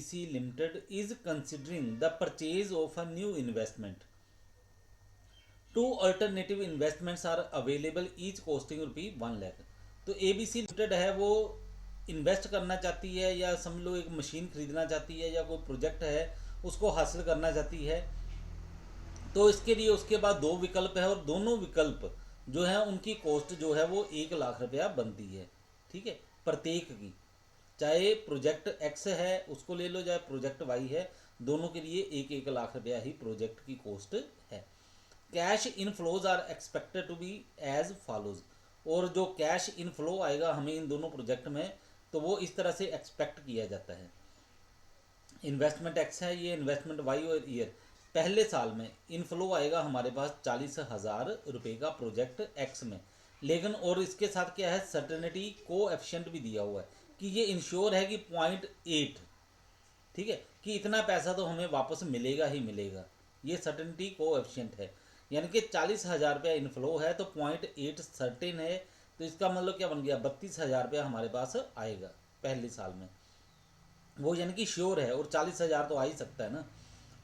ABC Limited is considering the purchase of a new investment. Two alternative investments are available, each costing ₹1 lakh. तो ABC limited है वो invest करना चाहती है, या समझ लो एक मशीन खरीदना चाहती है, या कोई प्रोजेक्ट है उसको हासिल करना चाहती है। तो इसके लिए उसके बाद दो विकल्प है, और दोनों विकल्प जो है उनकी कॉस्ट जो है वो ₹1 लाख बनती है। ठीक है, प्रत्येक की, चाहे प्रोजेक्ट एक्स है उसको ले लो, चाहे प्रोजेक्ट वाई है, दोनों के लिए एक ₹1 लाख ही प्रोजेक्ट की कॉस्ट है। Cash inflows are expected to be as follows. और जो कैश इनफ्लो आएगा हमें इन दोनों प्रोजेक्ट में, तो वो इस तरह से एक्सपेक्ट किया जाता है। इन्वेस्टमेंट एक्स है, ये इन्वेस्टमेंट वाई और ईयर। पहले साल में इनफ्लो आएगा हमारे पास ₹40,000 का प्रोजेक्ट एक्स में, लेकिन और इसके साथ क्या है, सर्टेनिटी कोएफिशिएंट भी दिया हुआ है कि ये इंश्योर है कि 0.8, ठीक है, कि इतना पैसा तो हमें वापस मिलेगा ही मिलेगा। ये सर्टेनिटी कोएफिशिएंट है, यानी कि ₹40,000 इनफ्लो है तो 0.8 सर्टेन है। तो इसका मतलब क्या बन गया, ₹32,000 हमारे पास आएगा पहले साल में, वो यानी कि श्योर है, और 40,000 तो आ ही सकता है ना।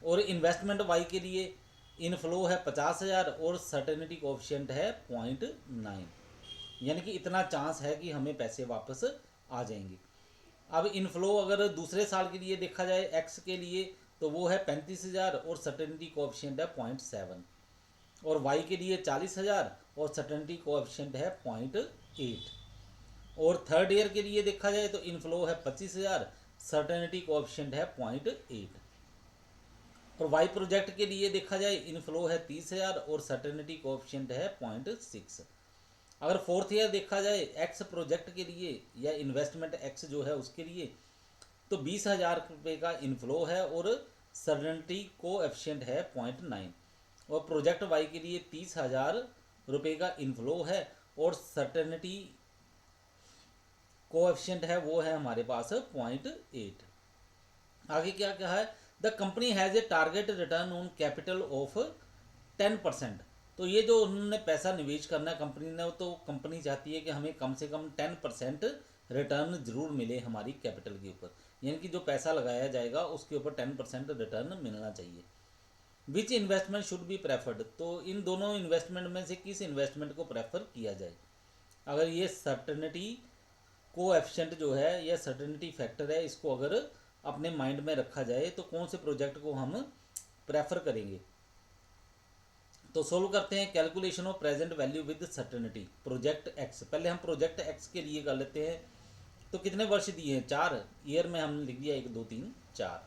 और इन्वेस्टमेंट वाई के लिए इनफ्लो है 50,000 और सर्टेनिटी कोएफिशिएंट है 0.9, यानी कि इतना चांस है कि हमें पैसे वापस आ जाएंगे। अब इनफ्लो अगर दूसरे साल के लिए देखा जाए एक्स के लिए, तो वो है 35,000 और सर्टेनिटी कोएफिशिएंट है 0.7, और वाई के लिए 40,000 और सर्टेनिटी कोएफिशिएंट है 0.8। और थर्ड ईयर के लिए देखा जाए तो इनफ्लो है 25,000, सर्टेनिटी कोएफिशिएंट है 0.8। और वाई प्रोजेक्ट के लिए देखा जाए इनफ्लो है 30,000 और सर्टेनिटी कोएफिशिएंट है 0.6। अगर फोर्थ ईयर देखा जाए एक्स प्रोजेक्ट के लिए, या इन्वेस्टमेंट एक्स जो है उसके लिए, तो ₹20,000 का इनफ्लो है और सर्टेनिटी कोएफिशिएंट है 0.9। और प्रोजेक्ट वाई के लिए ₹30,000 का इनफ्लो है और सर्टेनिटी कोएफिशिएंट है वो है हमारे पास 0.8। आगे क्या कहा है, the company has a target return on capital of 10%। तो ये जो उन्होंने पैसा निवेश करना है कंपनी ने, तो कंपनी चाहती है कि हमें कम से कम 10% रिटर्न जरूर मिले हमारी कैपिटल के ऊपर, यानी कि जो पैसा लगाया जाएगा उसके ऊपर 10% रिटर्न मिलना चाहिए। विच इन्वेस्टमेंट शुड बी प्रेफर्ड, तो इन दोनों इन्वेस्टमेंट में से किस इन्वेस्टमेंट को प्रेफर किया जाए। अगर ये सर्टेनिटी कोएफिशिएंट जो है या सर्टेनिटी फैक्टर है, इसको अगर अपने माइंड में रखा जाए तो कौन से प्रोजेक्ट को हम प्रेफर करेंगे। तो सोल्व करते हैं, calculation of present value with certainty project x. पहले हम प्रोजेक्ट एक्स के लिए कर लेते हैं। तो कितने वर्ष दिए हैं, 4 ईयर में हमने लिख दिया 1 2 3 4।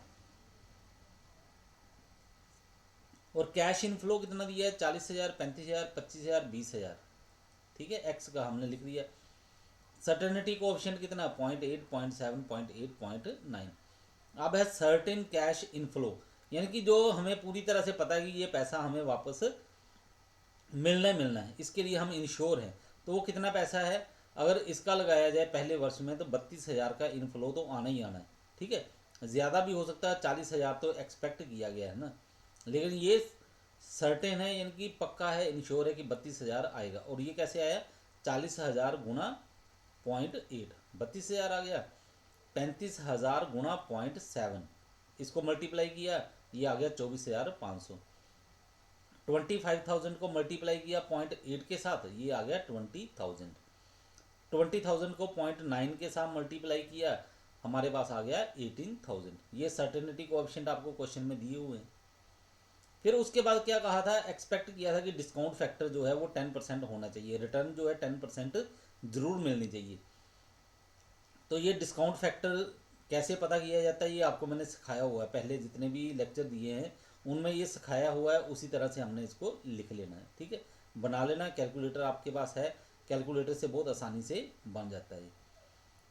और कैश इनफ्लो कितना दिया है, 40,000, 35,000, 25,000, 20,000। ठीक है, एक्स का हमने लिख दिया। सर्टेनिटी कोएफिशिएंट कितना, 0.8, 0.7, 0.8, 0.9। अब है सर्टेन कैश इनफ्लो, यानी कि जो हमें पूरी तरह से पता है कि ये पैसा हमें वापस मिलना है, इसके लिए हम इंश्योर हैं। तो वो कितना पैसा है, अगर इसका लगाया जाए पहले वर्ष में तो 32,000 का इनफ्लो तो आना ही आना है। ठीक है, ज़्यादा भी हो सकता है, 40,000 तो एक्सपेक्ट किया गया है ना, लेकिन ये सर्टेन है, यानी कि पक्का है, इंश्योर है कि 32,000 आएगा। और ये कैसे आया, 40,000 गुना 0.8, 32,000 आ गया। 35,000 गुना 0.7, इसको मल्टीप्लाई किया, ये आ गया 24,500। 25,000 को मल्टीप्लाई किया 0.8 के साथ, ये आ गया 20,000। 20,000 को 0.9 के साथ मल्टीप्लाई किया, हमारे पास आ गया 18,000। ये सर्टेनिटी कोएफिशिएंट आपको क्वेश्चन में दिए हुए हैं। फिर उसके बाद क्या कहा था, एक्सपेक्ट किया था कि डिस्काउंट फैक्टर जो है वो 10% होना चाहिए, रिटर्न जो है 10% जरूर मिलनी चाहिए। तो ये डिस्काउंट फैक्टर कैसे पता किया जाता है, ये आपको मैंने सिखाया हुआ है, पहले जितने भी लेक्चर दिए हैं उनमें ये सिखाया हुआ है, उसी तरह से हमने इसको लिख लेना है। ठीक है, बना लेना, कैलकुलेटर आपके पास है, कैलकुलेटर से बहुत आसानी से बन जाता है।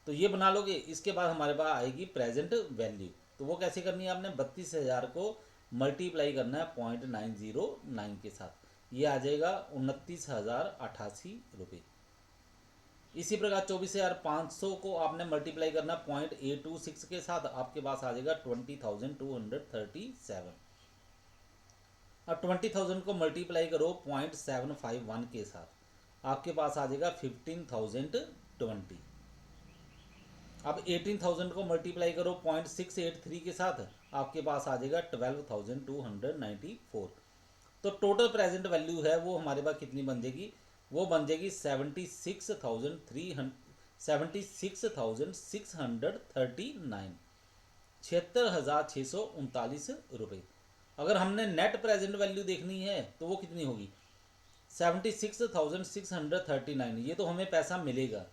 तो ये बना लोगे, इसके बाद हमारे पास आएगी प्रेजेंट वैल्यू। तो वो कैसे करनी है, आपने 32,000 को मल्टीप्लाई करना है 0.909 के साथ, ये आ जाएगा 29,088 रुपये। इसी प्रकार 24,500 को आपने मल्टीप्लाई करना 0.826 के साथ, आपके पास आ जाएगा 20,237। अब 20,000 को मल्टीप्लाई करो 0.751 के साथ, आपके पास आ जाएगा 15,020। अब 18,000 को मल्टीप्लाई करो 0.683 के साथ, आपके पास आ जाएगा 12,294। तो टोटल प्रेजेंट वैल्यू है वो हमारे पास कितनी बन जाएगी, वो बन जाएगी 76,639, 76,639 रुपये। अगर हमने नेट प्रेजेंट वैल्यू देखनी है तो वो कितनी होगी, 76,639। ये तो हमें पैसा मिलेगा,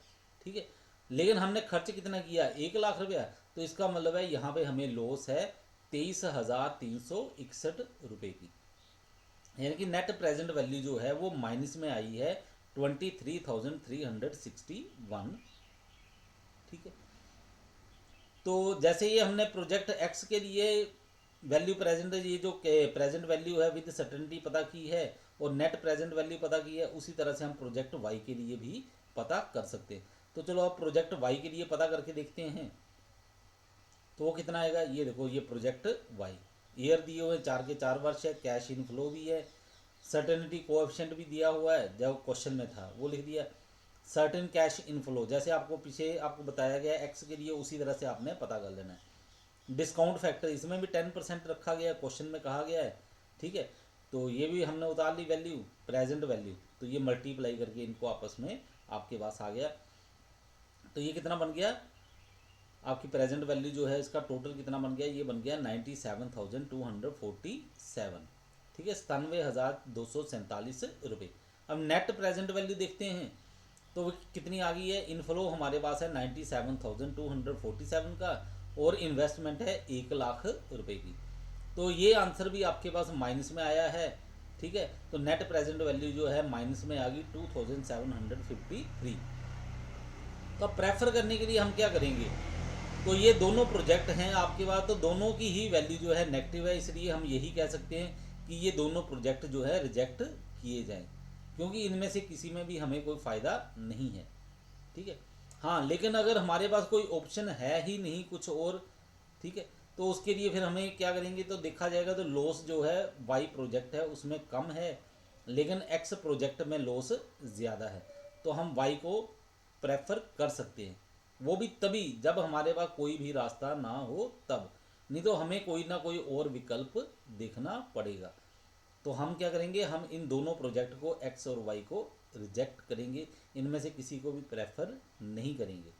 ठीक है, लेकिन हमने खर्च कितना किया, 1 लाख रुपया। तो इसका मतलब है यहाँ पे हमें लॉस है 23,361 रुपये की, यानी कि नेट प्रेजेंट वैल्यू जो है वो माइनस में आई है 23,361। ठीक है, तो जैसे ये हमने प्रोजेक्ट एक्स के लिए वैल्यू प्रेजेंट, ये जो प्रेजेंट वैल्यू है विद सर्टेनिटी पता की है और नेट प्रेजेंट वैल्यू पता की है, उसी तरह से हम प्रोजेक्ट वाई के लिए भी पता कर सकते हैं। तो चलो अब प्रोजेक्ट वाई के लिए पता करके देखते हैं, तो वो कितना आएगा। ये देखो, ये प्रोजेक्ट वाई, ईयर दिए हुए 4 के 4 वर्ष है, कैश इनफ्लो भी है, सर्टेनिटी कोएफिशिएंट भी दिया हुआ है, जो क्वेश्चन में था वो लिख दिया। सर्टेन कैश इनफ्लो जैसे आपको पीछे आपको बताया गया एक्स के लिए, उसी तरह से आपने पता कर लेना है। डिस्काउंट फैक्टर इसमें भी 10% रखा गया है, क्वेश्चन में कहा गया है, ठीक है। तो ये भी हमने उतार ली वैल्यू, प्रेजेंट वैल्यू, तो ये मल्टीप्लाई करके इनको आपस में आपके पास आ गया। तो ये कितना बन गया, आपकी प्रेजेंट वैल्यू जो है इसका टोटल कितना बन गया, ये बन गया 97,247, ठीक है, 97,247 रुपये। अब नेट प्रेजेंट वैल्यू देखते हैं तो कितनी आ गई है, इनफ्लो हमारे पास है 97,247 का और इन्वेस्टमेंट है 1 लाख रुपए की। तो ये आंसर भी आपके पास माइनस में आया है, ठीक है। तो नेट प्रेजेंट वैल्यू जो है माइनस में आ गई 2,753। तो प्रेफर करने के लिए हम क्या करेंगे, तो ये दोनों प्रोजेक्ट हैं आपके पास, तो दोनों की ही वैल्यू जो है नेगेटिव है, इसलिए हम यही कह सकते हैं कि ये दोनों प्रोजेक्ट जो है रिजेक्ट किए जाएं, क्योंकि इनमें से किसी में भी हमें कोई फ़ायदा नहीं है, ठीक है। हाँ, लेकिन अगर हमारे पास कोई ऑप्शन है ही नहीं कुछ और, ठीक है, तो उसके लिए फिर हमें क्या करेंगे, तो देखा जाएगा तो लॉस जो है वाई प्रोजेक्ट है उसमें कम है, लेकिन एक्स प्रोजेक्ट में लॉस ज़्यादा है, तो हम वाई को प्रेफर कर सकते हैं। वो भी तभी जब हमारे पास कोई भी रास्ता ना हो तब, नहीं तो हमें कोई ना कोई और विकल्प देखना पड़ेगा। तो हम क्या करेंगे, हम इन दोनों प्रोजेक्ट को एक्स और वाई को रिजेक्ट करेंगे, इनमें से किसी को भी प्रेफर नहीं करेंगे।